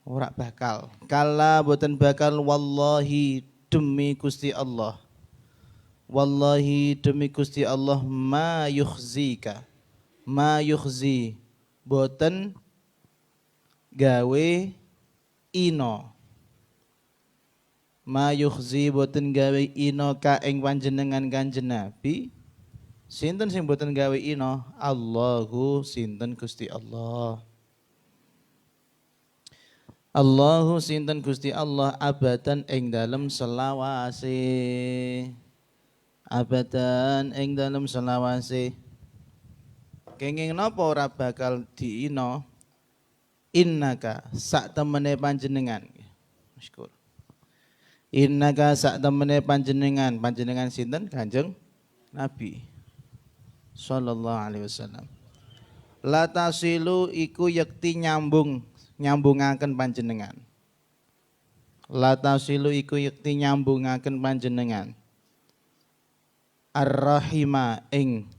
ora bakal. Kala boten bakal wallahi demi Gusti Allah. Wallahi demi Gusti Allah ma yukhzika. Ma yukhzi boten gawe ino. Ma yukhzi boten gawe ino ka ing panjenengan Kanjeng Nabi. Sinten sing boten gawe ino? Allahu sinten Gusti Allah. Allahu sinten Gusti Allah abadan ing dalem selawase. Abadan ing dalem selawase. Kenging napa ora bakal diino? Innaka sak temene panjenengan. Masykur. Innaka sak temene panjenengan sinten? Kanjeng Nabi sallallahu alaihi wasallam. La tasilu iku yekti nyambungaken panjenengan. La tasilu iku yekti nyambungaken panjenengan. Ar-rahima ing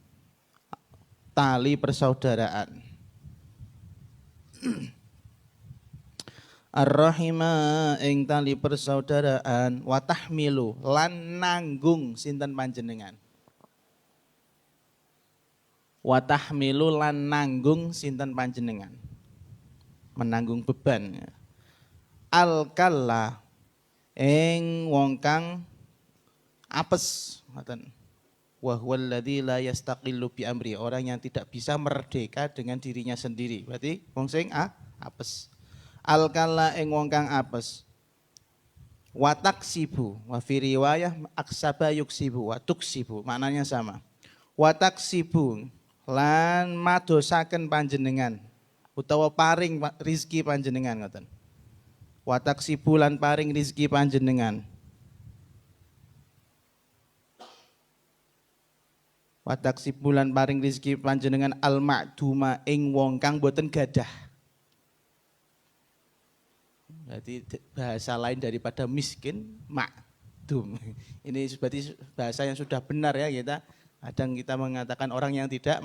tali persaudaraan. Ar-rahima ing tali persaudaraan wa tahmilu lan nanggung sinten panjenengan. Wa tahmilu lan nanggung sinten panjenengan. Menanggung beban. Al-kalla ing wong kang apes ngoten. Wa huwal ladzi la yastaqillu bi amri, orang yang tidak bisa merdeka dengan dirinya sendiri. Berarti wong sing apes. Al-kalla ing wong kang apes. Wa taksibu wa fi riwayah aksaba yuksibu wa tuksibu, maknanya sama. Wa taksibu lan madosaken panjenengan utawa paring rizki panjenengan ngoten. Wa taksibu lan paring rizki panjenengan. Wa taksibu lan paring rizki panjenengan al ma'duma ing wong kang boten gadah. Berarti bahasa lain daripada miskin, ma'dum. Ini berarti bahasa yang sudah benar ya kita. Kadang kita mengatakan orang yang tidak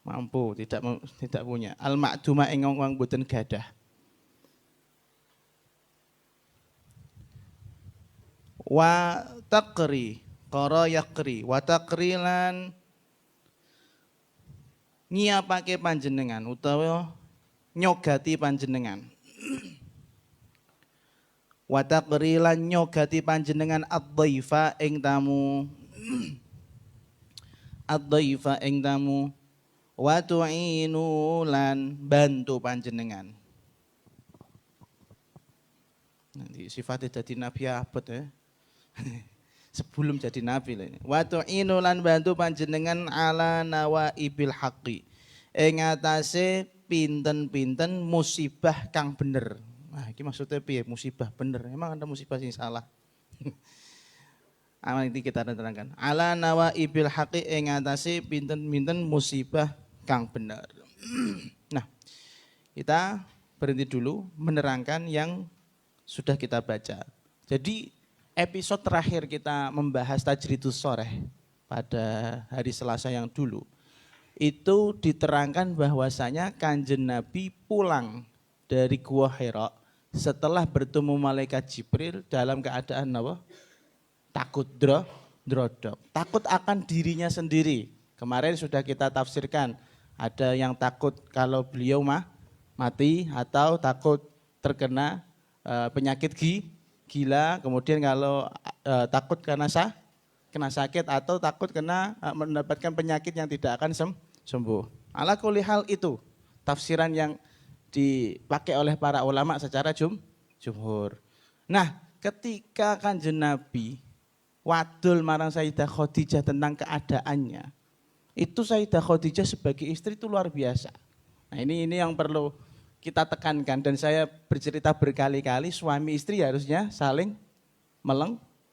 mampu, tidak punya. Al-ma'duma ing wong boten gadah. Wa taqri, qara yaqri, wa taqri lan nyiapake panjenengan utawa nyogati panjenengan. Wa taqri lan nyogati panjenengan ad-dhaifa ing tamu. Ad-dhaifa ing tamu wa tu'inu lan bantu panjenengan. Nanti sifatnya jadi nabi abad ya. Sebelum jadi nabi lah ini. Wa tu'inu lan bantu panjenengan ala nawaibil haqqi. Ing atase pinten-pinten musibah kang bener. Nah, iki maksudnya piye musibah bener? Emang ada musibah sing salah? Amal ini kita terangkan. Ala nawaibil haqqi ing atase pinten-pinten musibah kang bener. Nah, kita berhenti dulu menerangkan yang sudah kita baca. Jadi episode terakhir kita membahas Tajridus Shoreh pada hari Selasa yang dulu itu diterangkan bahwasanya Kanjeng Nabi pulang dari Gua Hira setelah bertemu malaikat Jibril dalam keadaan apa? Takut drodok, takut akan dirinya sendiri. Kemarin sudah kita tafsirkan, ada yang takut kalau beliau mati atau takut terkena penyakit gila, kemudian kalau takut karena kena sakit atau takut kena mendapatkan penyakit yang tidak akan sembuh. Ala kulli hal itu tafsiran yang dipakai oleh para ulama secara jumhur. Nah, ketika Kanjeng Nabi wadul marang Sayyidah Khadijah tentang keadaannya, itu Sayyidah Khadijah sebagai istri itu luar biasa. Nah, ini yang perlu kita tekankan, dan saya bercerita berkali-kali suami istri harusnya saling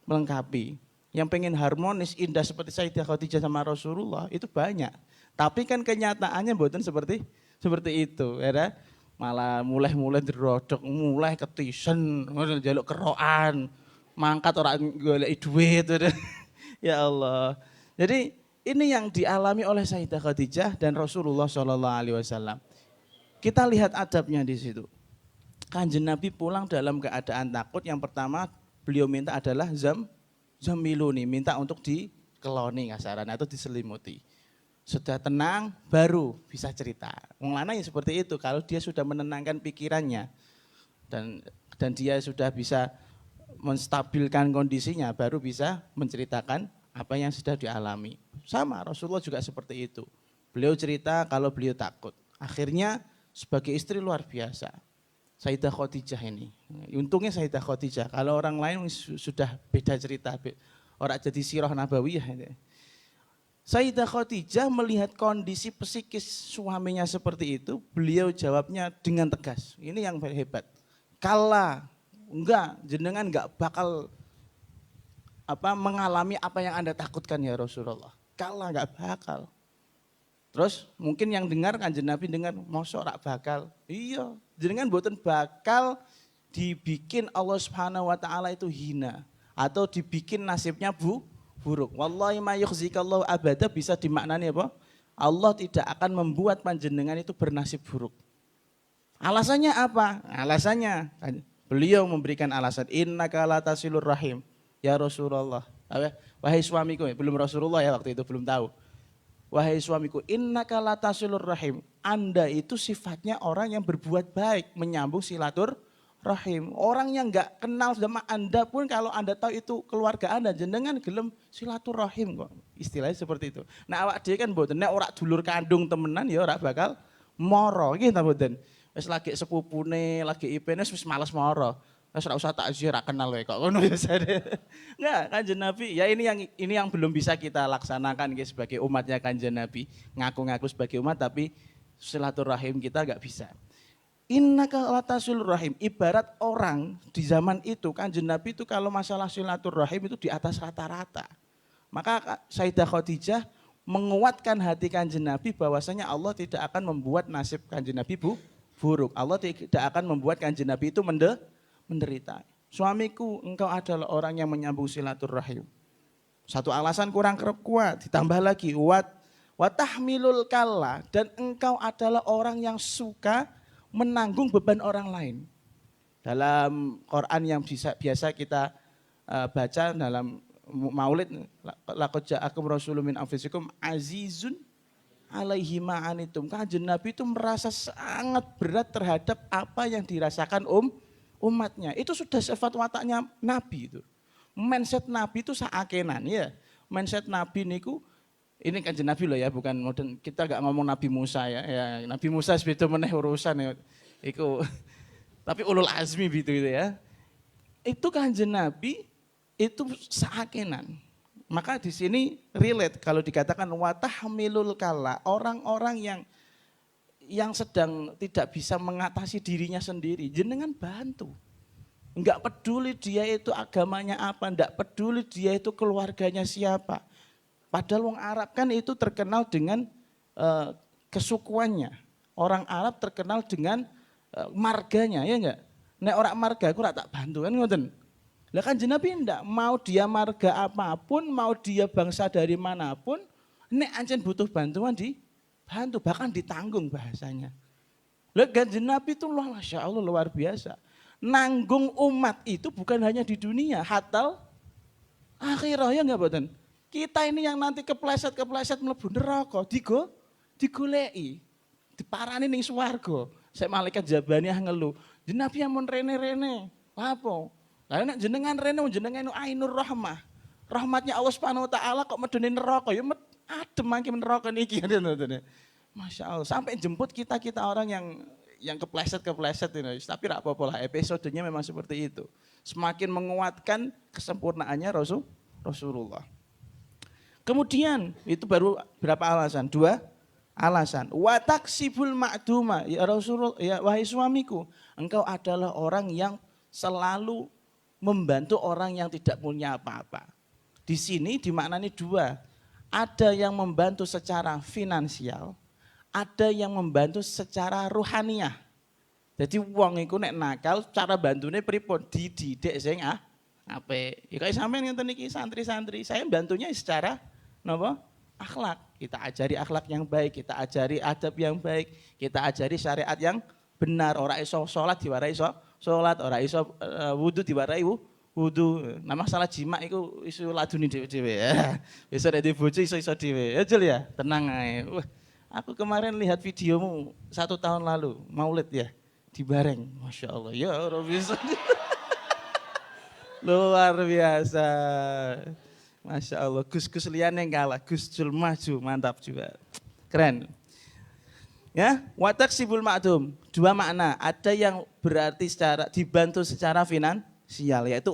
melengkapi. Yang pengen harmonis indah seperti Sayyidah Khadijah sama Rasulullah itu banyak. Tapi kan kenyataannya bukan seperti itu, ya. Malah mulai dirodok, mulai ketisen, jaluk keroan, mangkat orang golek duit. Ya Allah. Jadi ini yang dialami oleh Sayyidah Khadijah dan Rasulullah SAW. Kita lihat adabnya di situ. Kanjeng Nabi pulang dalam keadaan takut. Yang pertama beliau minta adalah zamiluni, minta untuk dikeloni kasaran atau diselimuti. Sudah tenang baru bisa cerita. Wong lanang seperti itu, kalau dia sudah menenangkan pikirannya dan dia sudah bisa menstabilkan kondisinya, baru bisa menceritakan apa yang sudah dialami. Sama Rasulullah juga seperti itu. Beliau cerita kalau beliau takut. Akhirnya sebagai istri luar biasa. Sayyidah Khadijah ini. Untungnya Sayyidah Khadijah. Kalau orang lain sudah beda cerita. Orang jadi sirah nabawiyah. Sayyidah Khadijah melihat kondisi psikis suaminya seperti itu, beliau jawabnya dengan tegas. Ini yang hebat. Kala, enggak, jenengan enggak bakal mengalami apa yang Anda takutkan ya Rasulullah. Kala enggak bakal. Terus mungkin yang dengar Kanjeng Nabi dengar, mosok rak bakal. Iya, jenengan mboten bakal dibikin Allah Subhanahu wa taala itu hina atau dibikin nasibnya buruk. Wallahi ma yukhzikallahu abada bisa dimaknani apa? Allah tidak akan membuat panjenengan itu bernasib buruk. Alasannya apa? Alasannya beliau memberikan alasan innaka latasilur rahim ya Rasulullah. Wahai suamiku, belum Rasulullah ya waktu itu belum tahu. Wahai suamiku, innaka latasilur rahim. Anda itu sifatnya orang yang berbuat baik, menyambung silaturahim. Orang yang enggak kenal sama Anda pun kalau Anda tahu itu keluarga Anda, jenengan gelem silaturahim kok. Istilahnya seperti itu. Nah awak dhewe kan mboten nek ora dulur kandung temenan ya ora bakal moro nggih ta mboten. Wis lagi sepupune, lagi ipene wis males moro. Wis ora usah takziah ra kenal wae kok ngono biasane. Enggak, Kanjeng Nabi ya ini yang belum bisa kita laksanakan guys sebagai umatnya Kanjeng Nabi. Ngaku-ngaku sebagai umat tapi silaturahim kita enggak bisa. Innaka latasilur rahim, ibarat orang di zaman itu Kanjeng Nabi itu kalau masalah silaturahim itu di atas rata-rata. Maka Sayyidah Khadijah menguatkan hati Kanjeng Nabi bahwasanya Allah tidak akan membuat nasib Kanjeng Nabi buruk. Allah tidak akan membuat Kanjeng Nabi itu menderita. Suamiku, engkau adalah orang yang menyambung silaturahim. Satu alasan kurang kuat, ditambah lagi wa tahmilul kalla, dan engkau adalah orang yang suka menanggung beban orang lain. Dalam Quran yang biasa kita baca dalam Maulid, laqad ja'akum rasulun min anfusikum azizun alaihi ma anitum. Kanjeng Nabi itu merasa sangat berat terhadap apa yang dirasakan umatnya. Itu sudah sifat wataknya Nabi itu. Mindset Nabi itu saakenan ya. Mindset Nabi niku ini Kanjeng Nabi loh ya, bukan modern. Kita enggak ngomong Nabi Musa ya. Nabi Musa sebeda meneh urusan ya. Iku tapi ulul azmi gitu ya. Itu Kanjeng Nabi itu saakenan. Maka di sini relate kalau dikatakan watahmilul kala, orang-orang yang sedang tidak bisa mengatasi dirinya sendiri, jenengan bantu. Enggak peduli dia itu agamanya apa, enggak peduli dia itu keluarganya siapa. Padahal wong Arab kan itu terkenal dengan kesukuannya. Orang Arab terkenal dengan marganya, ya enggak? Nek orang marga aku ora tak bantu kan ngoten. Lah Kanjeng Nabi enggak, mau dia marga apapun, mau dia bangsa dari manapun, nek ancen butuh bantuan dibantu, bahkan ditanggung bahasanya. Lah Kanjeng Nabi itu Masya Allah luar biasa. Nanggung umat itu bukan hanya di dunia, hatal akhirah ya enggak boten. Kita ini yang nanti kepleset mlebu neraka, digoleki, diparani ning swarga. Sek malaikat Jabaniyah ngeluh, Nabi amun rene-rene. Apa? Lah nek jenengan rene jenengan ainur rahmah. Rahmatnya Allah Subhanahu wa taala kok medeni neraka ya adem mangke neraka niki ngoten. Masya Allah, sampai jemput kita orang yang kepleset ini. Tapi enggak apa-apa lah, episodenya memang seperti itu. Semakin menguatkan kesempurnaannya Rasulullah. Kemudian itu baru berapa alasan? 2 alasan. Wa taksibul ma'duma, ya Rasulullah, ya wahai suamiku, engkau adalah orang yang selalu membantu orang yang tidak punya apa-apa. Di sini dimaknani 2. Ada yang membantu secara finansial, ada yang membantu secara ruhaniyah. Jadi wong iku nek nakal cara bantune pripun? Dididik sing apik. Ya kaya sampean ngenten iki santri-santri, saya bantunya secara napa? Akhlak. Kita ajari akhlak yang baik, kita ajari adab yang baik, kita ajari syariat yang benar, ora iso salat diwarai iso salat, ora iso wudu diwarai wudu. Nah masalah jima iku iso laduni dhewe-dhewe ya. Besok nek bojo iso-iso dhewe. Ya Jul ya, tenang ae. Wah, aku kemarin lihat videomu 1 tahun lalu, Maulid ya, di Bareng. Masya Allah, ya ora bisa. Luar biasa. Masya Allah, Gus-Gus liane yang kalah, Gus Jul maju, mantap juga. Keren. Ya, watak sibul ma'dum, 2 makna. Ada yang berarti dibantu secara finansial, yaitu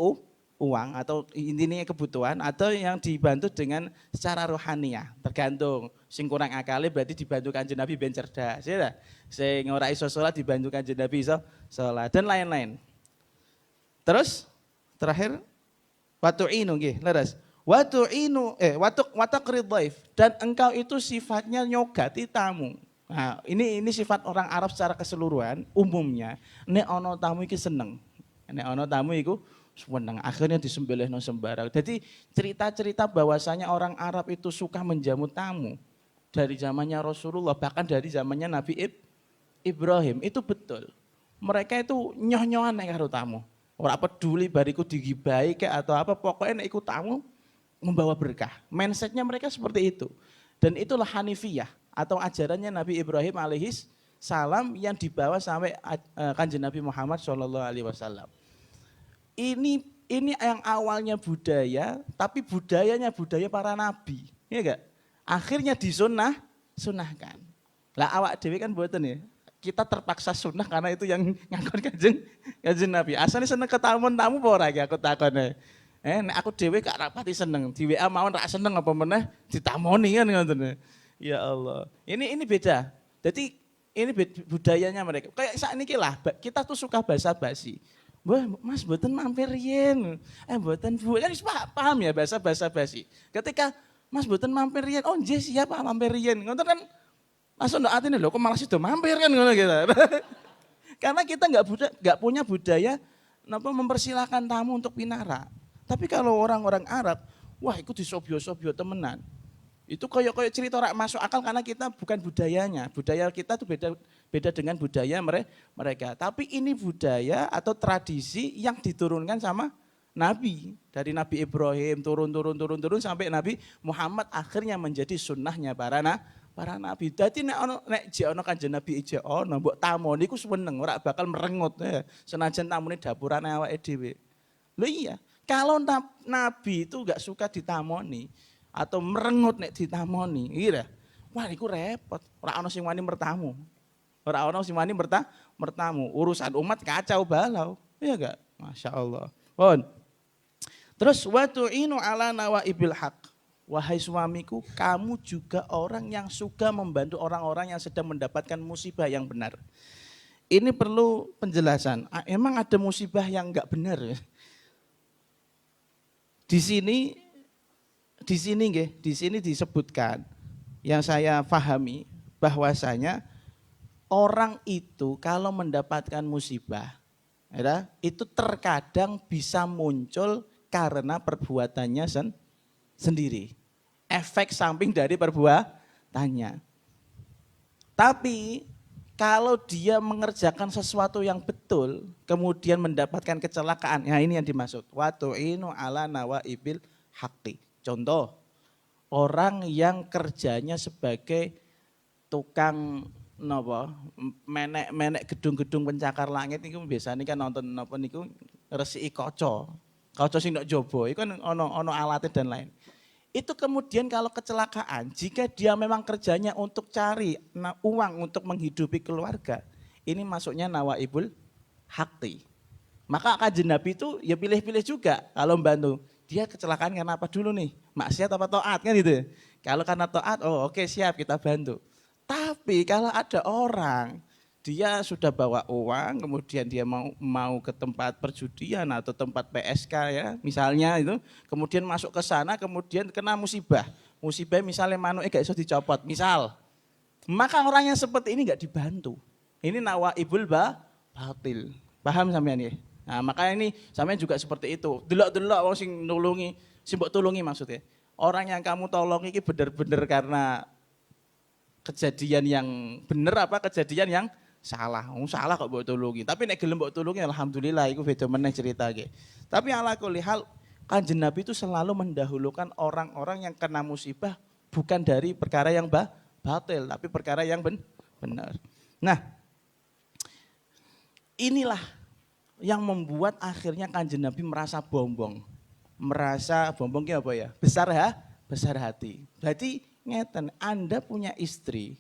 uang atau intinya kebutuhan, atau yang dibantu dengan secara rohaniah, tergantung. Sing kurang akali berarti dibantu Kanjeng Nabi ben cerdas, ya. Sing ora iso salat dibantu Kanjeng Nabi iso salat dan lain-lain. Terus terakhir watu'inu nggih, leres. Watu'inu wataqrid dhaif, dan engkau itu sifatnya nyogati tamu. Nah, ini sifat orang Arab secara keseluruhan umumnya. Nek ana tamu iki seneng. Nek ana tamu iku seneng, akhirnya disembelihno sembarang. Jadi cerita-cerita bahwasanya orang Arab itu suka menjamu tamu dari zamannya Rasulullah, bahkan dari zamannya Nabi Ibrahim itu betul. Mereka itu nyoh-nyohan nek karo tamu. Ora peduli bariku digibahi kayak atau apa, pokoknya nek ikut tamu membawa berkah. Mindsetnya mereka seperti itu. Dan itulah Hanifiyah atau ajarannya Nabi Ibrahim alaihis salam yang dibawa sampai Kanjeng Nabi Muhammad sallallahu alaihi wasallam. Ini yang awalnya budaya, tapi budayanya budaya para nabi, ya enggak? Akhirnya sunahkan. Lah awak dhewe kan mboten ya. Kita terpaksa sunnah karena itu yang ngakon Kanjeng Nabi. Asale seneng ketamun tamu apa ora iki aku takone. Nek aku dhewe gak rapati seneng, di WA mawon ra seneng apa meneh ditamoni kan ngoten. Ya Allah. Ini beda. Jadi ini budayanya mereka. Kayak saat ini lah, kita tuh suka basa-basi. Wah, Mas mboten mampir riyen. Mboten Bu. Kan wis paham ya basa basi. Ketika Mas mboten mampir riyen, oh nggih siap Pak mampir riyen. Ngoten kan langsung ndak atine lho kok malah sido mampir kan ngono gitu. Karena kita enggak punya budaya mempersilahkan tamu untuk pinara. Tapi kalau orang-orang Arab, wah itu disobyo-sobyo temenan. Itu kayak cerita rak masuk akal karena kita bukan budayanya. Budaya kita tuh beda dengan budaya mereka. Tapi ini budaya atau tradisi yang diturunkan sama Nabi. Dari Nabi Ibrahim turun sampai Nabi Muhammad akhirnya menjadi sunnahnya para nabi. Jadi nek jek ana Kanjeng Nabi ijek ana mbok tamu niku seneng ora bakal merengut ya. Senajan tamune dapurane awake dhewe. Lho iya. Kalau Nabi itu gak suka ditamoni atau merengut nek ditamoni, iya. Wah, iku repot. Ora ana sing wani mertamu. Ora ana sing wani mertamu. Urusan umat kacau balau. Iya gak? Masya Allah. Pun. Terus wa tu'inu ala nawaibil haq. Wahai suamiku, kamu juga orang yang suka membantu orang-orang yang sedang mendapatkan musibah yang benar. Ini perlu penjelasan. Emang ada musibah yang enggak benar ya? Di sini disebutkan yang saya pahami bahwasanya orang itu kalau mendapatkan musibah ya, itu terkadang bisa muncul karena perbuatannya sendiri. Efek samping dari perbuatannya. Tapi kalau dia mengerjakan sesuatu yang betul, kemudian mendapatkan kecelakaan, ya ini yang dimaksud. Wa tu'inu ala nawaibil haqqi. Contoh, orang yang kerjanya sebagai tukang menek gedung-gedung pencakar langit niku biasanya kan nonton napa niku resiki kaca. Kaca sing ndok jaba iku kan ana alatnya dan lain. Itu kemudian kalau kecelakaan, jika dia memang kerjanya untuk cari uang untuk menghidupi keluarga, ini masuknya nawaibul haqqi. Maka Kanjeng Nabi itu ya pilih-pilih juga kalau membantu. Dia kecelakaan karena apa dulu nih? Maksiat apa taat kan gitu. Kalau karena taat, oh oke siap kita bantu. Tapi kalau ada orang dia sudah bawa uang, kemudian dia mau ke tempat perjudian atau tempat PSK ya, misalnya itu, kemudian masuk ke sana, kemudian kena musibah. Musibah misalnya manuke gak iso dicopot, misal. Maka orang yang seperti ini gak dibantu. Ini nawaibul batil. Paham sampean ya? Nah, maka ini sampean juga seperti itu. Delok-delok wong sing nulungi, sing mbok tulungi maksudnya. Orang yang kamu tolong ini benar-benar karena kejadian yang benar apa kejadian yang salah. Salah kok mbok tulungi. Tapi nek gelem mbok tulungi alhamdulillah iku beda meneh ceritake. Tapi ala kulli hal Kanjeng Nabi itu selalu mendahulukan orang-orang yang kena musibah bukan dari perkara yang batil, tapi perkara yang benar. Nah, inilah yang membuat akhirnya Kanjeng Nabi merasa bombong. Merasa bombong apa ya? Besar hati. Berarti ngeten, Anda punya istri.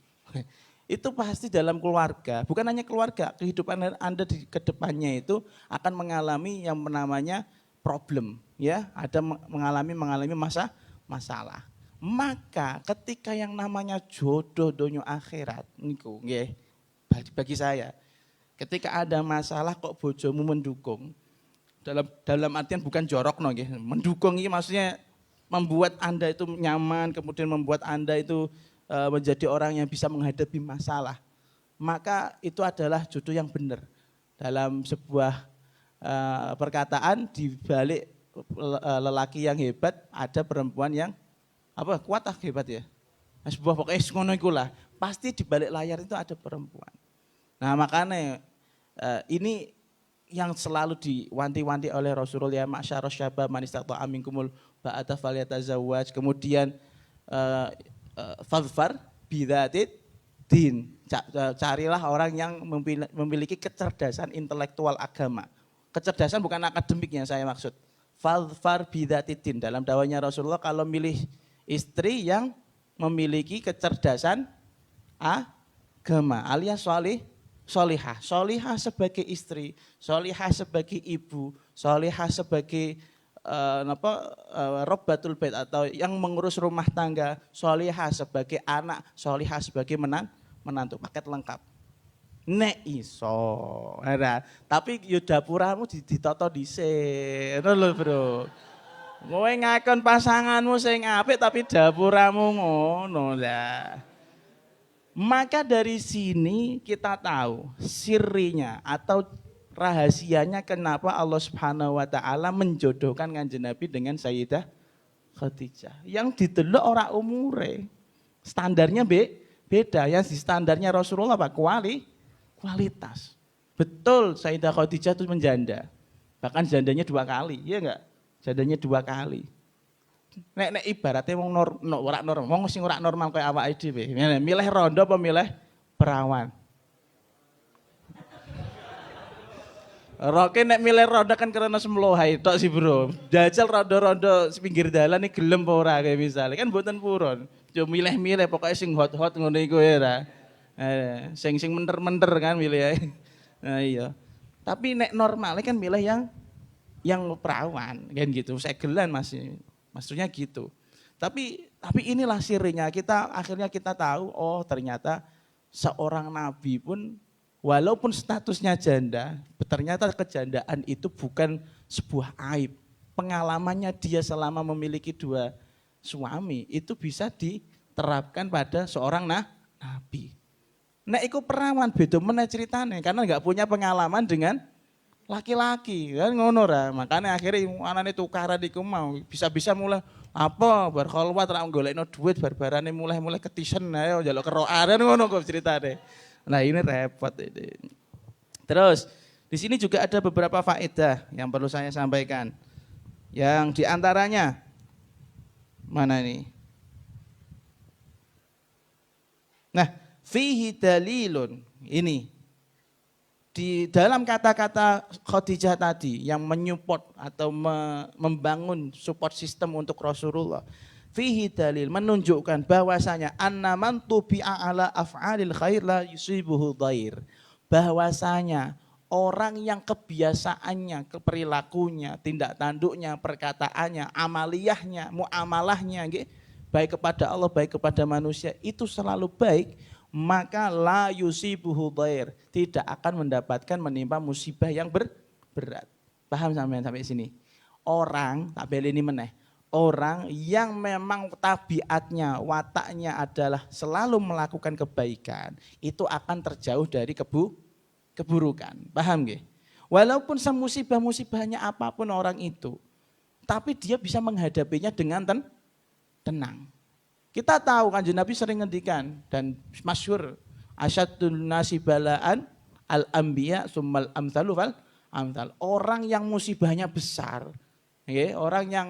Itu pasti dalam keluarga, bukan hanya keluarga, kehidupan Anda di kedepannya itu akan mengalami yang namanya problem, ya, ada mengalami masalah. Maka ketika yang namanya jodoh donya akhirat niku nggih bagi saya, ketika ada masalah kok bojomu mendukung, dalam artian bukan jorokno nggih, mendukung ini maksudnya membuat Anda itu nyaman, kemudian membuat Anda itu menjadi orang yang bisa menghadapi masalah, maka itu adalah jodoh yang benar. Dalam sebuah perkataan, di balik lelaki yang hebat ada perempuan yang kuat hebat ya. Sebuah pokoknya ngono iku lah. Pasti di balik layar itu ada perempuan. Nah, makanya ini yang selalu diwanti-wanti oleh Rasulullah, ya ma'syarus syabab man istata'a minkumul ba'ata falyatazawwaj. Kemudian fadfar bidzatid din. Carilah orang yang memiliki kecerdasan intelektual agama. Kecerdasan bukan akademik yang saya maksud. Fadfar bidzatid din. Dalam dakwahnya Rasulullah kalau milih istri yang memiliki kecerdasan agama alias solihah sebagai istri, solihah sebagai ibu, solihah sebagai robbatul bait atau yang mengurus rumah tangga, solihah sebagai anak, solihah sebagai menantu, paket lengkap. Nek iso, tapi yo dapuramu ditata dhisik, ngono lho Bro. Kowe ngakon pasanganmu sing apik tapi dapuramu ngono lah. Maka dari sini kita tahu sirinya atau rahasianya kenapa Allah Subhanahu wa taala menjodohkan Kanjeng Nabi dengan Sayyidah Khadijah. Yang didelok ora umure. Standarnya beda, yang di standarnya Rasulullah kualitas. Betul Sayyidah Khadijah itu menjanda. Bahkan jandanya 2 kali, iya enggak? Jandanya 2 kali. Nek ibaratnya wong normal, wong sing ora normal kayak awake dhewe. Milih rondo apa milih perawan? Roke nek milih rondo kan karena semlohai tok sih Bro. Jajal rondo-rondo pinggir dalan iki gelem apa ora kayak misalnya kan mboten purun. Cuma milih-milih pokoknya sing hot-hot ngono iku ya. Sing menter-menter kan milih ae. Nah iya. Tapi nek normalnya kan milih yang perawan kan gitu. Segelan masih. Maksudnya gitu. Tapi inilah sirinya. Akhirnya kita tahu oh ternyata seorang nabi pun walaupun statusnya janda, ternyata kejandaan itu bukan sebuah aib. Pengalamannya dia selama memiliki 2 suami itu bisa diterapkan pada seorang nabi. Nah, iku perawan beda meneh ceritane karena enggak punya pengalaman dengan laki-laki kan ngono ra. Makanya akhirnya anane tukaran iku mau bisa-bisa mulai apa bar kholwat ra golekno duit barbarane mulai ketisen ayo njaluk kerokan ngono kok ceritane. Nah, ini repot ini. Terus di sini juga ada beberapa faedah yang perlu saya sampaikan. Yang diantaranya mana ini? Nah, fihi dalilun ini di dalam kata-kata Khadijah tadi yang menyupport atau membangun support system untuk Rasulullah. Fihi dalil menunjukkan bahwasanya annaman tubi'a ala af'alil khair la yusibuhu dhair. Bahwasanya orang yang kebiasaannya, perilakunya, tindak tanduknya, perkataannya, amaliyahnya, muamalahnya baik kepada Allah, baik kepada manusia itu selalu baik, maka la yusibuhu dhair, tidak akan mendapatkan menimpa musibah yang berat. Paham sampai sini? Orang, tak beleni meneh. Orang yang memang tabiatnya, wataknya adalah selalu melakukan kebaikan, itu akan terjauh dari keburukan. Paham nggih? Walaupun semusibah-musibahnya apapun orang itu, tapi dia bisa menghadapinya dengan tenang. Kita tahu Kanjeng Nabi sering ngendikan dan masyhur asyadun nasi balaan Al-anbiya summal amsalu fal amsal. Orang yang musibahnya besar, ya, orang yang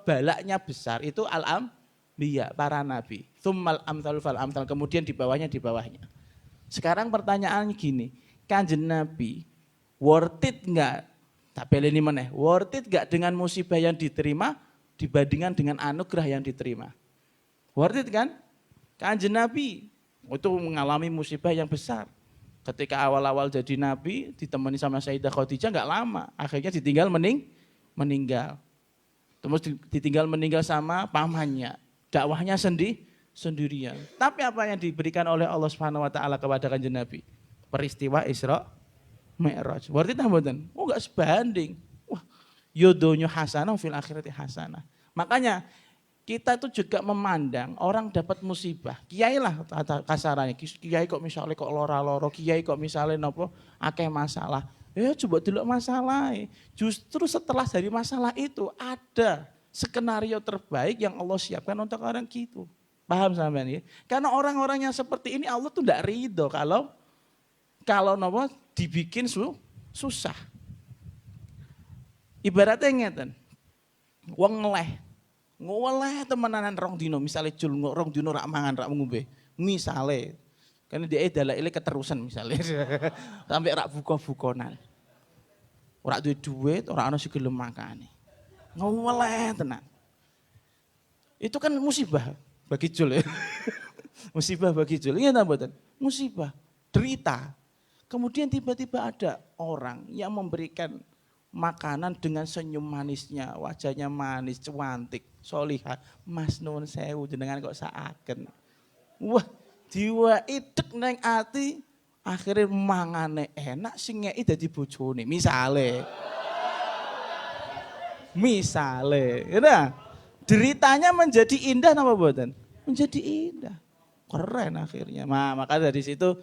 balaknya besar itu al-anbiya, para nabi. Summal amsalu fal amsal, kemudian di bawahnya di bawahnya. Sekarang pertanyaannya gini, Kanjeng Nabi worth it enggak? Tak beleni meneh, worth it enggak dengan musibah yang diterima dibandingkan dengan anugerah yang diterima? Worth it kan? Kanjeng Nabi itu mengalami musibah yang besar. Ketika awal-awal jadi Nabi ditemani sama Sayyidah Khadijah enggak lama, akhirnya ditinggal meninggal. Terus ditinggal meninggal sama pamannya. Dakwahnya sendirian. Tapi apa yang diberikan oleh Allah Subhanahu wa taala kepada Kanjeng Nabi? Peristiwa Isra Mi'raj. Berarti tak mboten? Oh enggak sebanding. Wah, yodonya hasanah fil akhirati hasanah. Makanya kita itu juga memandang orang dapat musibah. Kiai lah kasarannya. Kiai kok misalnya kok loro-loro, kiai kok misalnya nopo akeh masalah. Ya coba dulu masalah. Justru setelah dari masalah itu ada skenario terbaik yang Allah siapkan untuk orang gitu. Paham sampean ya? Karena orang-orang yang seperti ini Allah tuh enggak ridho kalau nopo dibikin susah. Ibaratnya ngeten. Wong ngeleh temenanan rong dino, misalnya jul rong dino rak mangan rak ngombe. Misale karena dia dalaile keterusan misalnya. Sampai rak buka-bukonan. Ora duwe duit, ora ana sing gelem makane. Ngeleh tenan. Itu kan musibah bagi jul ya. Musibah bagi jul. Iya ta mboten? Musibah, derita. Kemudian tiba-tiba ada orang yang memberikan makanan dengan senyum manisnya, wajahnya manis, cantik, solihah. Mas nuwun sewu jenengan kok saaken. Wah, diwa idek neng ati, akhirnya mangane enak sing ngeki dadi bojone. Misale, ya, deritanya menjadi indah napa mboten? Menjadi indah. Keren akhirnya. Nah, maka dari situ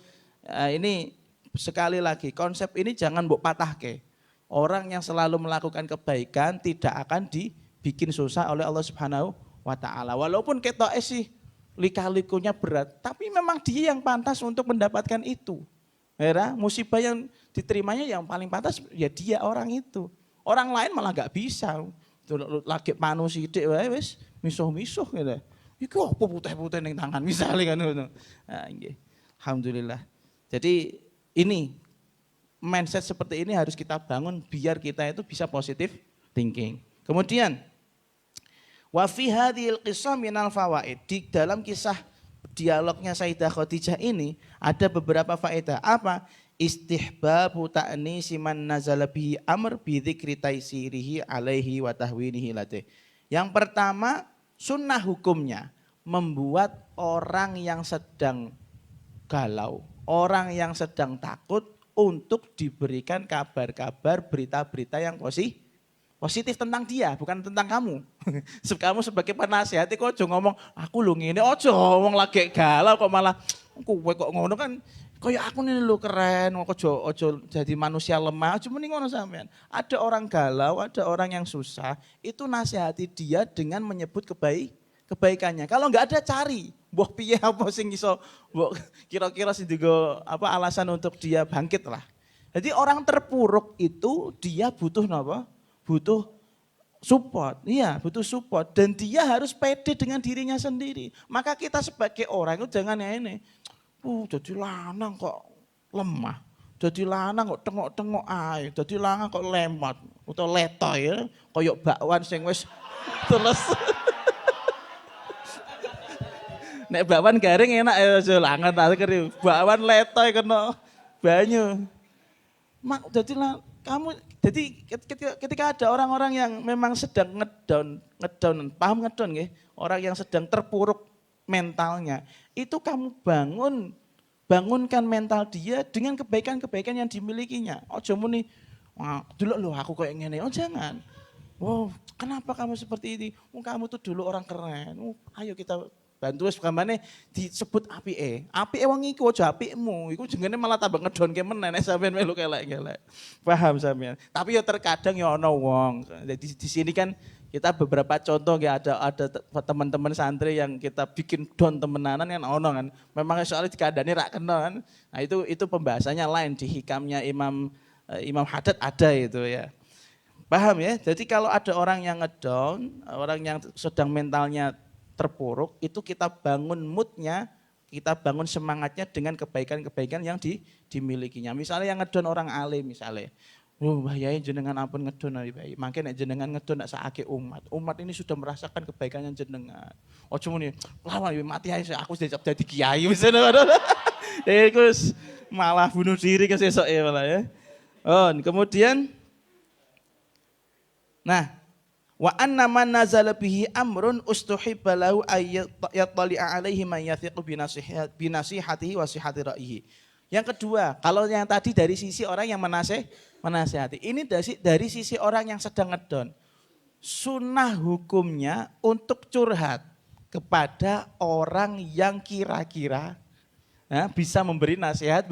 ini sekali lagi konsep ini jangan mbok patahke. Orang yang selalu melakukan kebaikan tidak akan dibikin susah oleh Allah Subhanahu wa taala. Walaupun ketoke sih lika-likunya berat, tapi memang dia yang pantas untuk mendapatkan itu. Ya, musibah yang diterimanya yang paling pantas ya dia orang itu. Orang lain malah enggak bisa. Lagi panu sithik wae wis misuh-misuh gitu. Iku apa putih-putih ning tangan misalnya kan ngono. Nah, nggih. Alhamdulillah. Jadi ini mindset seperti ini harus kita bangun biar kita itu bisa positif thinking. Kemudian wa fi hadhil qissah minal fawaid. Di dalam kisah dialognya Sayyidah Khadijah ini ada beberapa faedah. Apa? Istihbabu ta'nisi man nazala bihi amr bi dzikri taisirihi alaihi wa tahwinihi latih. Yang pertama, sunnah hukumnya membuat orang yang sedang galau, orang yang sedang takut untuk diberikan kabar-kabar, berita-berita yang positif tentang dia, bukan tentang kamu. Kamu sebagai penasihat kok ojo ngomong, aku lu ngene, ojo ngomong lagi galau kok malah kowe kok ngono kan kaya aku nih lu keren, ojo jadi manusia lemah, cuma nih ngono sampean. Ada orang galau, ada orang yang susah, itu nasihati dia dengan menyebut kebaikannya. Kalau enggak ada cari, mbah piye apa sing iso mbok kira-kira sing digo alasan untuk dia bangkit lah. Jadi orang terpuruk itu dia butuh napa? Butuh support. Iya, butuh support dan dia harus pede dengan dirinya sendiri. Maka kita sebagai orang itu jangan ya ini. Jadi lanang kok lemah. Jadi lanang kok tengok-tengok ae. Jadi lanang kok lemot atau letoy ya, koyok bakwan sing wis terus. Nek bakwan garing enak ya aja langan ta keri. Bakwan letoy kena banyu. Jadilah kamu jadi ketika ada orang-orang yang memang sedang ngedown, paham ngedown nggih? Orang yang sedang terpuruk mentalnya, itu kamu bangunkan mental dia dengan kebaikan-kebaikan yang dimilikinya. Ojo muni, dulu loh aku kayak ngene. Oh jangan. Wow, kenapa kamu seperti ini? Kamu tuh dulu orang keren. Ayo kita bantu wis gamane disebut apike. Apike wong iku aja apikmu. Iku jenenge malah tambah ngedonke meneh nek sampean melu kelek-kelek. Paham sampean? Tapi ya terkadang ya ana wong. Jadi di sini kan kita beberapa contoh ya ada teman-teman santri yang kita bikin don temenanan kan ono kan. Memang soalnya dikandani rak kena kan. Nah itu pembahasannya lain di hikamnya Imam Haddad ada itu ya. Paham ya? Jadi kalau ada orang yang ngedown, orang yang sedang mentalnya terpuruk, itu kita bangun moodnya, kita bangun semangatnya dengan kebaikan-kebaikan yang dimilikinya. Misalnya yang ngedown orang alim misalnya. Yai jenengan ampun ngedon bayi. Mangke nek jenengan ngedon nak sakake umat. Umat ini sudah merasakan kebaikannya jenengan. Ojo muni, lawan mati ae aku sudah jadi kiai wis ngono. Terus malah bunuh diri kesesoke malah ya. Oh, kemudian nah, wa anna man nazala bihi amrun ustuhibba lahu ayattali'a alaihi man yathiqu binasihatihi wa sihhati ra'yihi. Yang kedua, kalau yang tadi dari sisi orang yang menasihati, ini dari sisi orang yang sedang ngedon. Sunnah hukumnya untuk curhat kepada orang yang kira-kira bisa memberi nasihat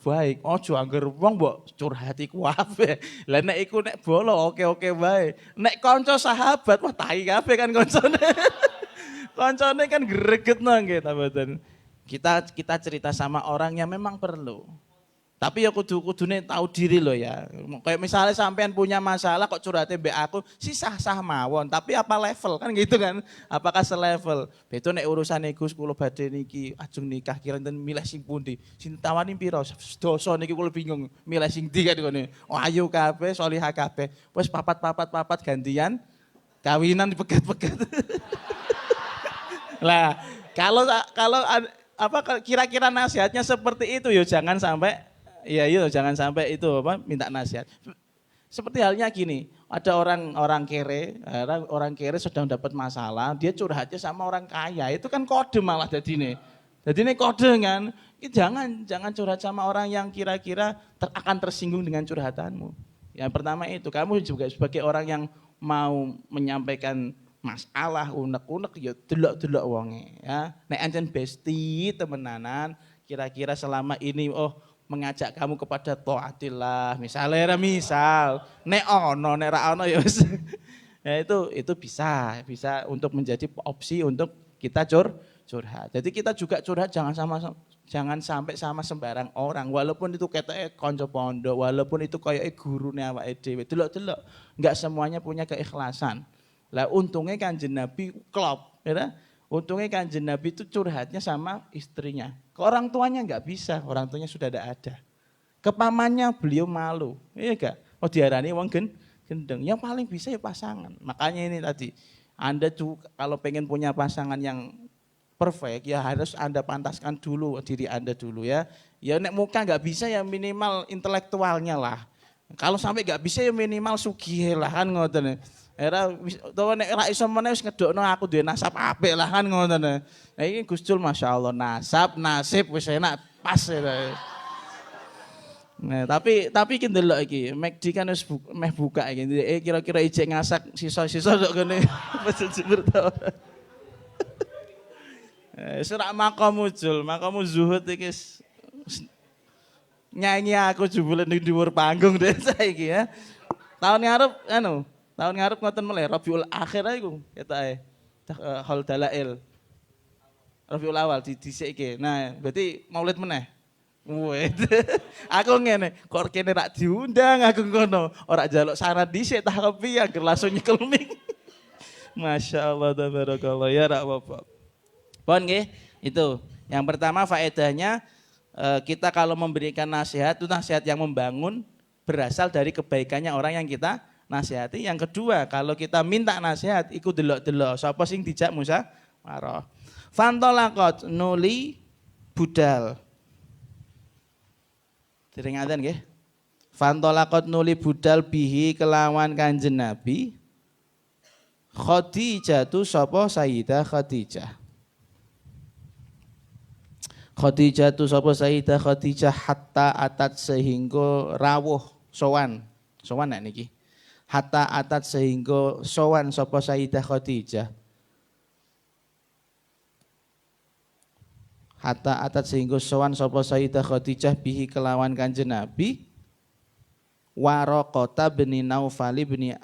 baik. Ojo angger wong mbok curhati kuwabe. Lah nek iku nek bolo oke bae. Nek kanca sahabat wah tai kabeh kan kancane. Kancane kan gregetno nggih ta mboten. Kita cerita sama orang yang memang perlu. Tapi ya kudune tahu diri loh ya. Kayak misalnya sampean punya masalah kok curhatnya mbek aku, sih sah-sah mawon. Tapi apa level kan gitu kan? Apakah selevel? Beto nek urusan Gus kula badhe niki ajeng nikah kira enten milih sing pundi? Sing tawani piro? Dosa niki kula bingung milih sing ndi kan ngene. Oh ayo kabeh salihah kabeh. Wis papat gantian kawinan dipegat-pegat. Lah, kalau apa kira-kira nasihatnya seperti itu ya jangan sampai jangan sampai itu minta nasihat. Seperti halnya gini, ada orang kere sedang dapat masalah, dia curhatnya sama orang kaya, itu kan kode malah jadine. Jadi ini kode kan, jangan curhat sama orang yang kira-kira akan tersinggung dengan curhatanmu. Yang pertama itu, kamu juga sebagai orang yang mau menyampaikan masalah unek-unek ya delok-delok wonge ya. Nek ancen besti temenanan, kira-kira selama ini mengajak kamu kepada taatillah, misalnya nek ono nek ra ono ya wis. Ya itu bisa untuk menjadi opsi untuk kita curhat. Jadi kita juga curhat jangan sampai sama sembarang orang, walaupun itu ketoke kanca pondok, walaupun itu koyoke gurune awake dhewe. Delok-delok, enggak semuanya punya keikhlasan. Lah untungnya Kanjeng Nabi klop, ya. Untungnya Kanjeng Nabi itu curhatnya sama istrinya. Ke orang tuanya enggak bisa, orang tuanya sudah tidak ada. Ke pamannya beliau malu, iya enggak? Oh diarani wong gendeng. Yang paling bisa ya pasangan. Makanya ini tadi, Anda juga kalau pengen punya pasangan yang perfect, ya harus Anda pantaskan dulu diri Anda dulu ya. Ya nek muka enggak bisa ya minimal intelektualnya lah. Kalau sampai enggak bisa ya minimal sugih lah kan ngoten. Era nek ra iso meneh wis ngedokno aku duwe nasab apik lah kan ngono. Nah iki Gus Dul masyaallah nasib wis enak pas ya. Nah, tapi iki ndelok iki, McD kan wis meh buka iki. Kira-kira ijek ngasak sisa-sisa kok kene pesen jemur ta. Surak makamu Jul, makamu zuhud iki nyanyi aku jebule ning dhuwur panggung deh saiki ya. Tahun ngarep ngoten meleh Rabiul Akhir iku ketoke. Hal dalail. Rabiul Awal dhisike. Nah, berarti Maulid meneh. Wet. Aku ngene, kok kene rak diundang aku ngono. Ora njaluk saran dhisik tak kepiye anger langsung nyekel mik. Masyaallah tabarakallah ya rak Bapak. Pon nggih, itu. Yang pertama faedahnya kita kalau memberikan nasihat itu nasihat yang membangun berasal dari kebaikannya orang yang kita nasihati. Yang kedua, kalau kita minta nasihat, ikut delok-delok. Sapa sing dijak Musa marah. Fantolakot nuli budal. Diringatan nggih. Fantolakot nuli budal bihi kelawan Kanjeng Nabi. Khadijah tu sapa Sayyidah Khadijah. Khadijah tu sapa Sayyidah Khadijah hatta atat sehingga rawuh sowan nek niki. Hatta atat sehingga sowan sapa Sayyidah Khadijah. hatta atat sehingga sowan sapa Sayyidah Khadijah bihi kelawan Kanjeng Nabi Waraqah bin Naufal bin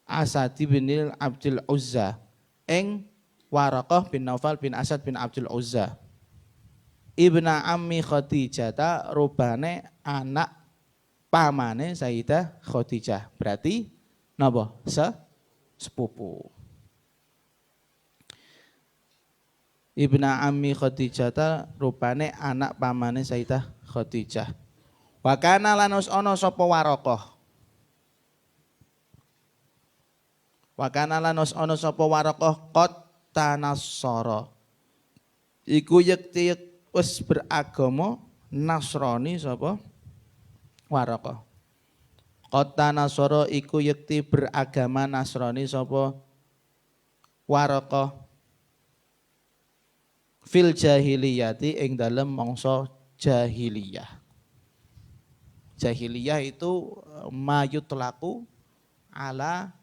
Asad bin Abdul Uzza ing Waraqah bin Naufal bin Asad bin Abdul Uzza ibna ammi Khadijah rubane anak pamane Sayyidah Khadijah berarti napa sepupu ibna ammi Khadijah rupane anak pamane Sayyidah Khadijah. Wa kana lanus ana sapa Waraqah. Wa kana lanus ana sapa Waraqah qad tanassara. Iku yekti wis beragama Nasrani sapa Waraqah. Qad tanassara iku yekti beragama Nasrani sapa Waraqah. Fil jahiliyati ing dalem mangsa jahiliyah. Jahiliyah itu mayutlaqu ala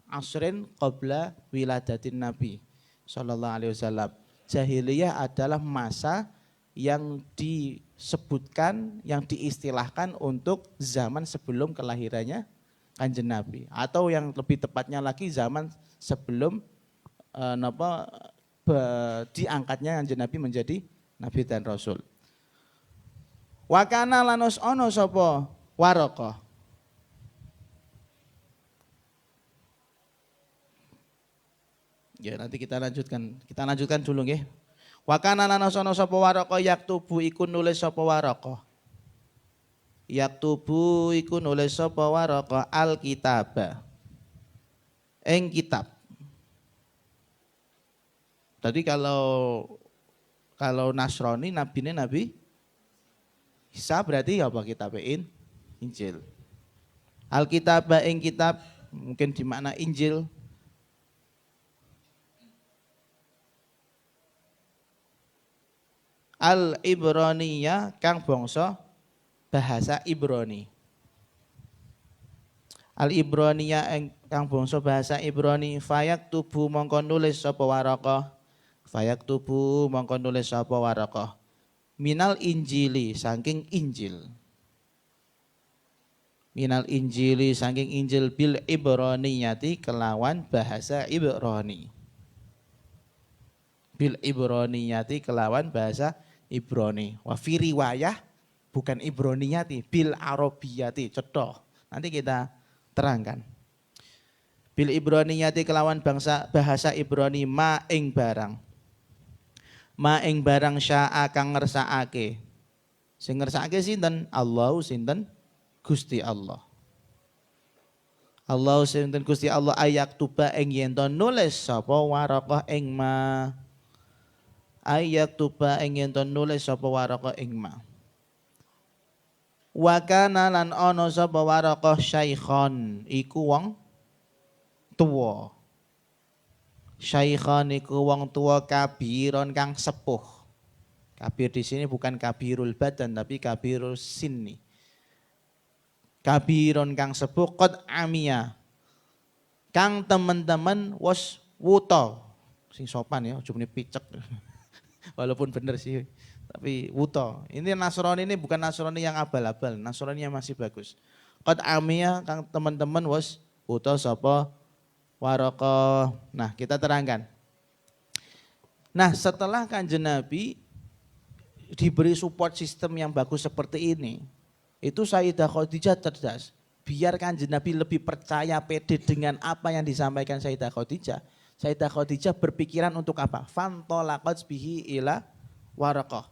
asrin qabla wiladatin Nabi sallallahu alaihi wasallam. Jahiliyah adalah masa yang disebutkan, yang diistilahkan untuk zaman sebelum kelahirannya Kanjeng Nabi atau yang lebih tepatnya lagi zaman sebelum diangkatnya Kanjeng Nabi menjadi Nabi dan Rasul. Wa kana lanus ono sapa Waraqah. Ya nanti kita lanjutkan dulu nggih. Wa kana lanus ono sapa Waraqah yaktubu iku nulis sapa Waraqah. Yaktubu iku nulis sapa Waraqah al-kitaba. Ing kitab. Tadi kalau Nasrani nabine Nabi Isa berarti apa kitabein Injil. Alkitab ing kitab mungkin dimakna Injil. Al-Ibraniyah kang bangsa bahasa Ibrani. Al-Ibraniyah kang bangsa bahasa Ibrani fayak tubuh mongko nulis sapa Waraqah. Fayak tubuh mongko nulis sapa Waraqah minal injili saking Injil. Minal injili saking Injil bil Ibraniyati kelawan bahasa Ibrani. Bil Ibraniyati kelawan bahasa Ibrani. Wa fi riwayah bukan Ibraniyati bil Arabiyati cetha. Nanti kita terangkan. Bil Ibraniyati kelawan bahasa Ibrani ma ing barang. Ma ing barang syaa kang ngersakake. Sing ngersakake sinten? Allah sinten? Gusti Allah. Allah sinten Gusti Allah ayak tuba ing yen to nulis sapa Waraqah ing ma. Ayak tuba ing yen to nulis sapa Waraqah ing ma. Wa kana lan ana sapa Waraqah syaikhan iku wong tuwa. Syaikhan iku wong tua kabiron kang sepuh. Kabir di sini bukan kabirul badan tapi kabirul sinni. Kabiron kang sepuh qad amia. Kang teman-teman wis wuta. Sing sopan ya, jumne picek. Walaupun bener sih, tapi wuta. Ini Nasrani ini bukan Nasrani yang abal-abal, Nasrani yang masih bagus. Qad amia kang teman-teman wis wuta sapa Waraqah. Nah, kita terangkan. Nah, setelah Kanjeng Nabi diberi support sistem yang bagus seperti ini, itu Sayyidah Khadijah cerdas. Biar Kanjeng Nabi lebih percaya pede dengan apa yang disampaikan Sayyidah Khadijah. Sayyidah Khadijah berpikiran untuk apa? Fantolaqat bihi ila Waraqah.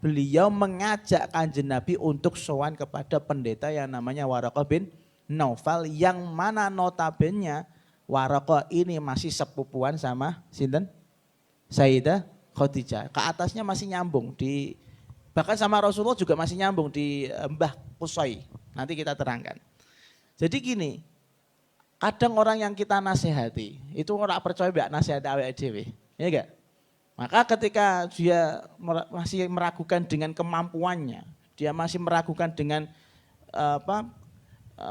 Beliau mengajak Kanjeng Nabi untuk sowan kepada pendeta yang namanya Waraqah bin Naufal yang mana notabene Waraqah ini masih sepupuan sama sinten? Sayyidah Khadijah. Ke atasnya masih nyambung bahkan sama Rasulullah juga masih nyambung di Mbah Qusay. Nanti kita terangkan. Jadi gini, kadang orang yang kita nasihati itu orang percaya mbak nasihat awake dhewe, ya enggak? Maka ketika dia masih meragukan dengan kemampuannya, dia masih meragukan dengan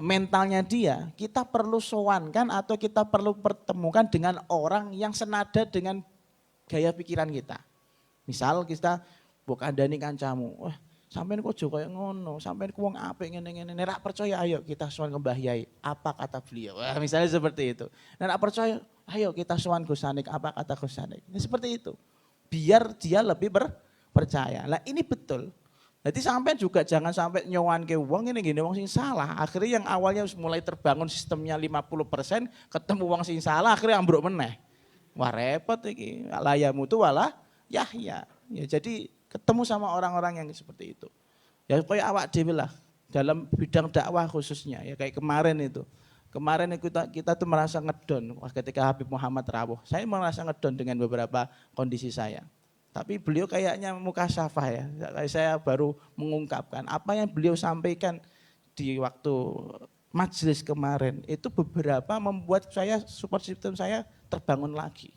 mentalnya dia, kita perlu sowankan atau kita perlu pertemukan dengan orang yang senada dengan gaya pikiran kita. Misal kita mbok kandhani kancamu, wah sampean kok aja koyo ngono, sampean ku wong apik ngene-ngene, nek ra percaya ayo kita sowan ke Mbah Yai, apa kata beliau. Wah, misalnya seperti itu. Nek ra percaya, ayo kita sowan Gus Sanik, apa kata Gus Sanik. Nah, seperti itu. Biar dia lebih percaya. Lah ini betul. Jadi sampai juga jangan sampai nyowanke wong ini gini wong sing salah. Akhirnya yang awalnya mulai terbangun sistemnya 50%, ketemu wong sing salah akhirnya ambruk meneh. Wah repot iki. Layamu tuh wala Yahya. Ya jadi ketemu sama orang-orang yang seperti itu. Ya kayak awak dhewe lah dalam bidang dakwah khususnya ya kayak kemarin itu. Kemarin kita tuh merasa ngedon ketika Habib Muhammad rawuh. Saya merasa ngedon dengan beberapa kondisi saya. Tapi beliau kayaknya muka syafah ya. Saya baru mengungkapkan apa yang beliau sampaikan di waktu majelis kemarin. Itu beberapa membuat saya support system saya terbangun lagi.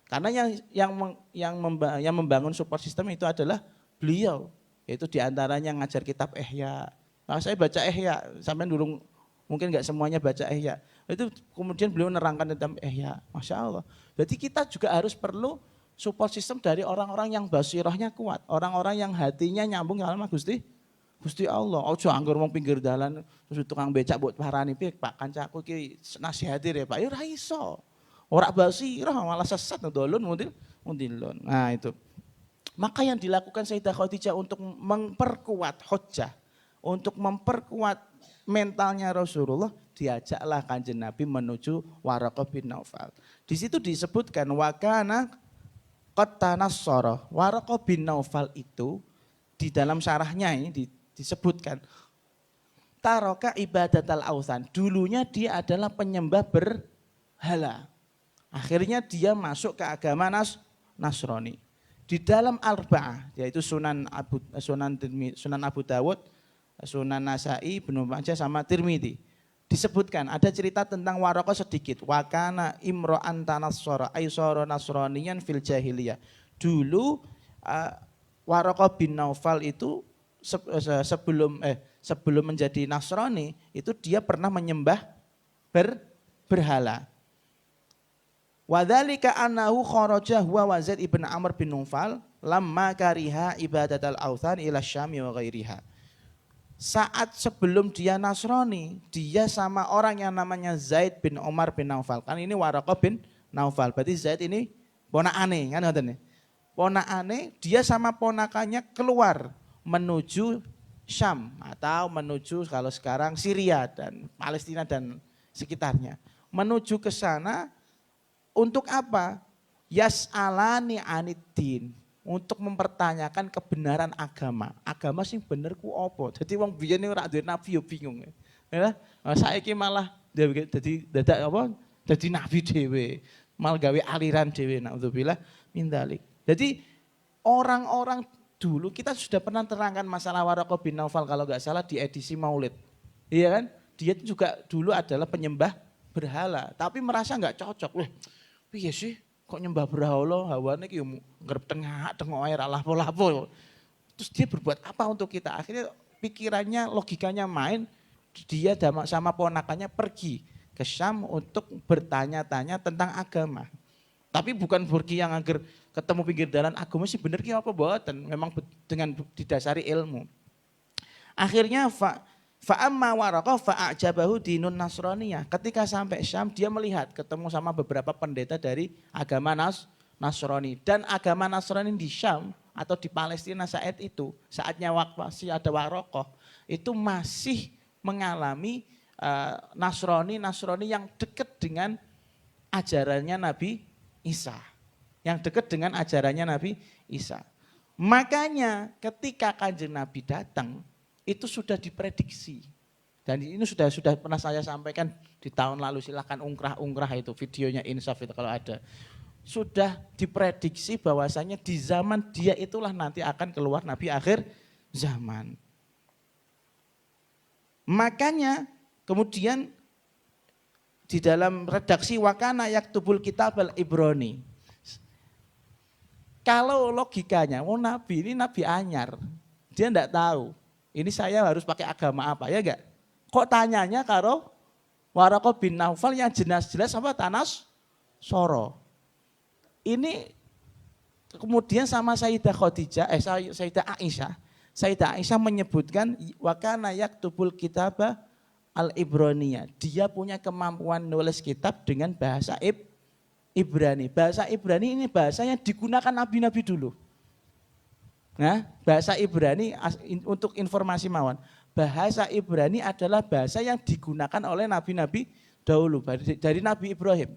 Karena yang membangun support system itu adalah beliau. Yaitu diantaranya ngajar kitab Ihya. Nah, saya baca Ihya, sampai dulu mungkin nggak semuanya baca Ihya. Itu kemudian beliau menerangkan tentang Ihya. Masya Allah. Jadi kita juga harus perlu support system dari orang-orang yang basirahnya kuat, orang-orang yang hatinya nyambung sama Gusti Allah. Ojo anggur wong pinggir dalan terus tukang becak buat parani piye Pak kancaku iki nasihati ya Pak. Ya ora iso. Ora basirah malah sesat ndolon mundilon. Nah itu. Maka yang dilakukan Sayyidah Khadijah untuk memperkuat hujjah, untuk memperkuat mentalnya Rasulullah, diajaklah Kanjeng Nabi menuju Waraqah bin Naufal. Di situ disebutkan wakana Qad Nassara. Waraqah bin Naufal itu di dalam syarahnya ini disebutkan taraka ibadatal authan. Dulunya dia adalah penyembah berhala. Akhirnya dia masuk ke agama Nasrani. Di dalam Arba'ah yaitu Sunan Abu Dawud, Sunan Nasai, Ibnu Majah sama Tirmidzi. Disebutkan ada cerita tentang Waraqah sedikit. Wa kana imra'an tanassara aysara nasraniyan fil jahiliyah. Dulu Waraqah bin Naufal itu sebelum menjadi Nasrani itu dia pernah menyembah berhala. Wa dzalika annahu kharaja huwa wa Zaid ibn Amr bin Naufal lamma kariha ibadatal authan ila Syam wa ghairiha. Saat sebelum dia Nasrani, dia sama orang yang namanya Zaid bin Umar bin Naufal. Kan ini Waraqah bin Naufal. Berarti Zaid ini ponakane, kan ngoten. Ponakane, dia sama ponakannya keluar menuju Syam atau menuju kalau sekarang Syria dan Palestina dan sekitarnya. Menuju ke sana untuk apa? Yas'alani aniddin. Untuk mempertanyakan kebenaran agama. Agama sing bener ku apa? Jadi wong biyen ora duwe nabi yo bingung. Ya. Saiki malah dadi dadak apa? Dadi nabi dhewe. Mal gawe aliran dhewe naudzubillah min dzalik. Jadi orang-orang dulu kita sudah pernah terangkan masalah Waraqah bin Naufal kalau enggak salah di edisi Maulid. Iya kan? Dia juga dulu adalah penyembah berhala, tapi merasa enggak cocok. Wah, piye sih? Kok nyembah berhala hawane ki ngarep tengok air lapo-lapo. Terus dia berbuat apa untuk kita? Akhirnya pikirannya, logikanya main, dia sama ponakannya pergi ke Syam untuk bertanya-tanya tentang agama. Tapi bukan pergi yang agar ketemu pinggir jalan agama sih bener ki apa mboten, memang dengan didasari ilmu. Akhirnya Fa'amma Waraqah fa'ajabahu dinun Nasraniyah. Ketika sampai Syam dia melihat ketemu sama beberapa pendeta dari agama Nasrani. Dan agama Nasrani di Syam atau di Palestina saat itu, saatnya masih ada Waraqah, itu masih mengalami Nasrani yang dekat dengan ajarannya Nabi Isa. Yang dekat dengan ajarannya Nabi Isa. Makanya ketika Kanjeng Nabi datang, itu sudah diprediksi. Dan ini sudah pernah saya sampaikan di tahun lalu, silahkan ungkrah itu videonya Insaf itu kalau ada. Sudah diprediksi bahwasanya di zaman dia itulah nanti akan keluar Nabi akhir zaman. Makanya kemudian di dalam redaksi wakana yaktubul kitab al-Ibrani. Kalau logikanya, Nabi ini Nabi anyar, dia enggak tahu. Ini saya harus pakai agama apa, ya enggak? Kok tanyanya karo Waraqah bin Naufal yang jelas-jelas apa Tanas Soro. Ini kemudian sama Sayyidah Khadijah, Sayyidah Aisyah. Sayyidah Aisyah menyebutkan wa kana yaktubul kitaba al-Ibraniyah. Dia punya kemampuan nulis kitab dengan bahasa Ibrani. Bahasa Ibrani ini bahasa yang digunakan nabi-nabi dulu. Nah, bahasa Ibrani untuk informasi mawon. Bahasa Ibrani adalah bahasa yang digunakan oleh nabi-nabi dahulu dari Nabi Ibrahim.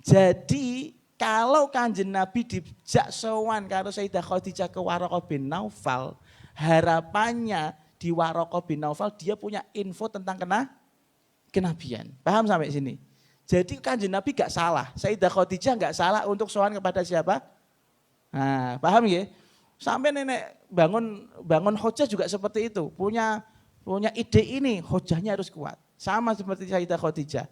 Jadi kalau Kanjeng Nabi dijak sowan karo Sayyidah Khadijah ke Waraqah bin Naufal, harapannya di Waraqah bin Naufal dia punya info tentang kenabian. Paham sampai sini? Jadi Kanjeng Nabi gak salah, Sayyidah Khadijah gak salah untuk sowan kepada siapa? Nah, paham ya? Sampai nenek bangun hujah juga seperti itu. Punya ide ini, hujahnya harus kuat. Sama seperti Sayyidah Khadijah.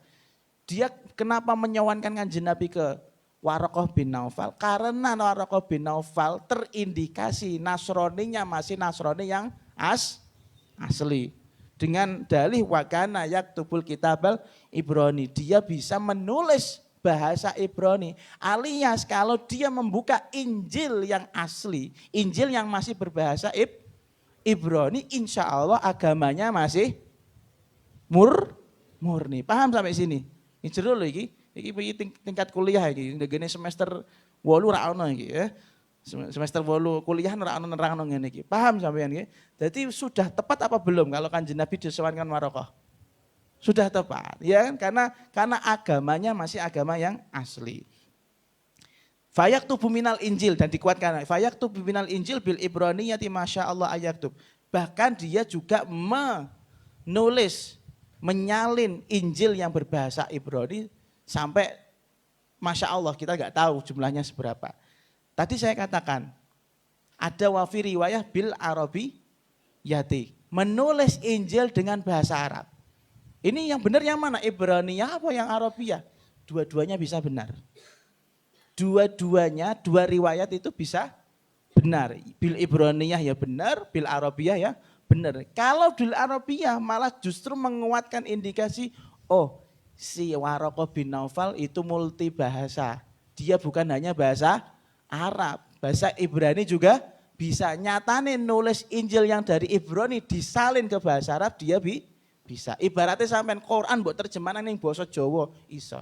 Dia kenapa menyawankan Kanjeng Nabi ke Waraqah bin Naufal? Karena Waraqah bin Naufal terindikasi Nasroninya masih Nasroni yang asli. Dengan dalih wakana yaktubul kitabal Ibrani. Dia bisa menulis bahasa Ibrani. Alias kalau dia membuka Injil yang asli, Injil yang masih berbahasa Ibrani, insya Allah agamanya masih murni. Paham sampai sini? Ini jero lho iki tingkat kuliah iki, ndegene semester 8 ra ono iki ya. Semester 8 kuliah ora ono nerangno ngene iki. Paham sampean nggih? Jadi sudah tepat apa belum kalau Kanjeng Nabi disowankan Waraqah? Sudah tepat, ya kan? Karena agamanya masih agama yang asli. Fayaktubu minal Injil dan dikuatkan. Fayaktubu minal Injil bil Ibraniyati masyaallah ayaktub. Bahkan dia juga menulis, menyalin Injil yang berbahasa Ibrani sampai Masya Allah kita nggak tahu jumlahnya seberapa. Tadi saya katakan ada wafi riwayah bil Arabi yati, menulis Injil dengan bahasa Arab. Ini yang benar yang mana? Ibraniyah apa yang Arabiyah? Dua-duanya bisa benar. Dua-duanya, dua riwayat itu bisa benar. Bil Ibraniyah ya benar, bil Arabiyah ya benar. Kalau bil Arabiyah malah justru menguatkan indikasi, oh si Waraqah bin Naufal itu multi bahasa. Dia bukan hanya bahasa Arab, bahasa Ibrani juga bisa. Nyatane nulis Injil yang dari Ibrani disalin ke bahasa Arab dia bisa. Ibaratnya sampean Quran mbok terjemahan ning basa Jawa iso.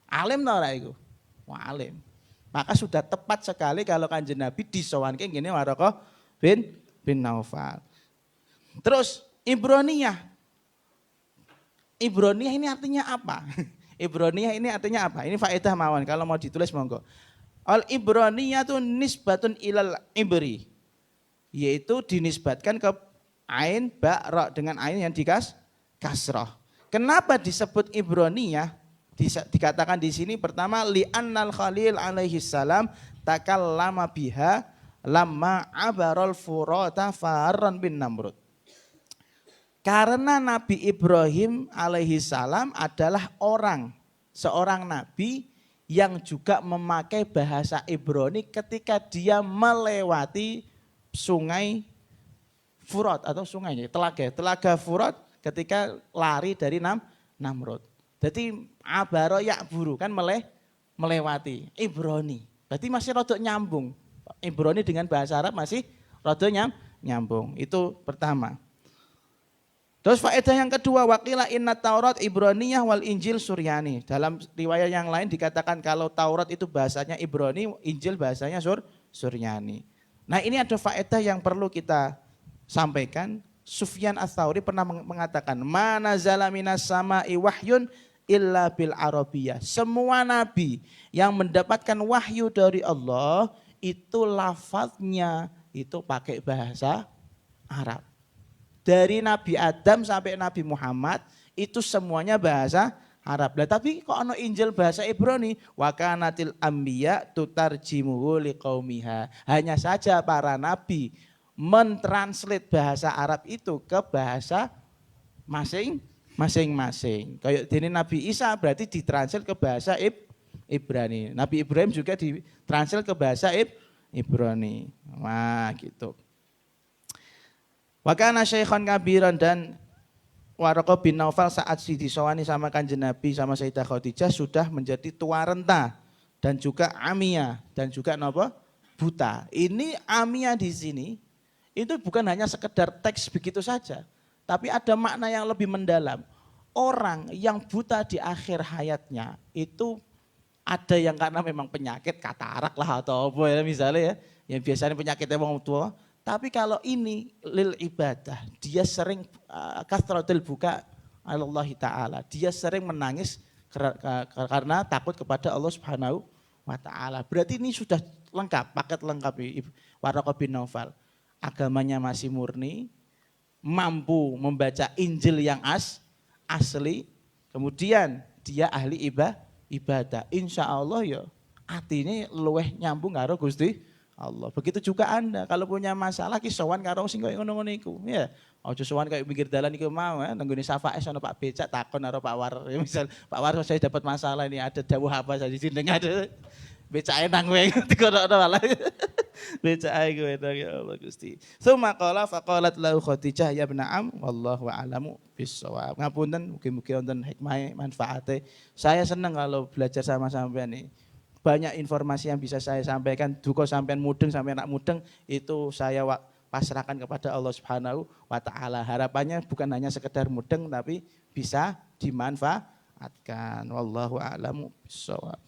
Alim ta ora iku? Wah alim. Maka sudah tepat sekali kalau Kanjeng Nabi disowanke ngene Waraqah bin Naufal. Terus Ibraniyah. Ibraniyah ini artinya apa? Ibraniyah ini artinya apa? Ini faedah mawon kalau mau ditulis monggo. Al Ibraniyah itu nisbatun ilal ibri. Yaitu dinisbatkan ke ain ba ra dengan ain yang kasrah. Kenapa disebut Ibraniyah? Dikatakan di sini pertama li'annal Khalil alaihi salam takallama biha lamma abarul furata farran bin Namrud. Karena Nabi Ibrahim alaihi salam adalah seorang nabi yang juga memakai bahasa Ibrani ketika dia melewati sungai Furat atau sungainya telaga Furat ketika lari dari Namrud. Jadi abaro ya'buru kan melewati Ibrani. Berarti masih rodok nyambung. Ibrani dengan bahasa Arab masih rodok nyambung. Itu pertama. Terus faedah yang kedua, waqila inna Taurat Ibraniyah wal Injil Suryani. Dalam riwayat yang lain dikatakan kalau Taurat itu bahasanya Ibrani, Injil bahasanya Suryani. Nah ini ada faedah yang perlu kita sampaikan. Sufyan Ats-Tsauri pernah mengatakan, "Ma nazala minas sama'i wahyun illa bil Arabiyah." Semua nabi yang mendapatkan wahyu dari Allah itu lafaznya itu pakai bahasa Arab. Dari Nabi Adam sampai Nabi Muhammad itu semuanya bahasa Arab. Lah tapi kok ono Injil bahasa Ibrani? Wa kanatil anbiya tutarjimuhu liqaumiha. Hanya saja para nabi mentranslate bahasa Arab itu ke bahasa masing-masing. Kayak dene Nabi Isa berarti ditranslate ke bahasa Ibrani. Nabi Ibrahim juga ditranslate ke bahasa Ibrani. Wah, gitu. Wa kana syaikhan kabiran dan Waraqah bin Naufal saat disowani sama Kanjeng Nabi sama Sayyidah Khadijah sudah menjadi tua renta dan juga amia dan juga napa buta. Ini amia di sini itu bukan hanya sekedar teks begitu saja, tapi ada makna yang lebih mendalam. Orang yang buta di akhir hayatnya itu ada yang karena memang penyakit katarak lah atau apa ya misalnya ya, yang biasanya penyakitnya orang tua. Tapi kalau ini lil ibadah, dia sering kathratul buka Allah Ta'ala. Dia sering menangis karena takut kepada Allah Subhanahu wa Ta'ala. Berarti ini sudah lengkap, paket lengkap Waraqah bin Naufal. Agamanya masih murni, mampu membaca Injil yang asli, kemudian dia ahli ibadah. Insya Allah ya artinya luweh nyambung karo Gusti Allah. Begitu juga Anda kalau punya masalah ki sowan karo sing koyo ngono-ngono iku. Ya, aja sowan kayak pinggir dalan iku mau ya, nanggone Safais ana Pak Becak takon karo Pak War. Ya misal Pak War saya dapat masalah ini ada dawuh apa saja jeneng ada becake nang kowe dikonokno malah. Becake kowe ya Allah Gusti. Tsumma qala faqalat lahu Khadijah ya ibn am wallahu a'lamu bissawab. Ngapunten mugi-mugi wonten hikmah manfaate. Saya senang kalau belajar sama sampean nih. Banyak informasi yang bisa saya sampaikan, duka sampean mudeng, sampean nak mudeng, itu saya pasrahkan kepada Allah Subhanahu wa Ta'ala. Harapannya bukan hanya sekedar mudeng, tapi bisa dimanfaatkan. Wallahu a'lamu bishawab.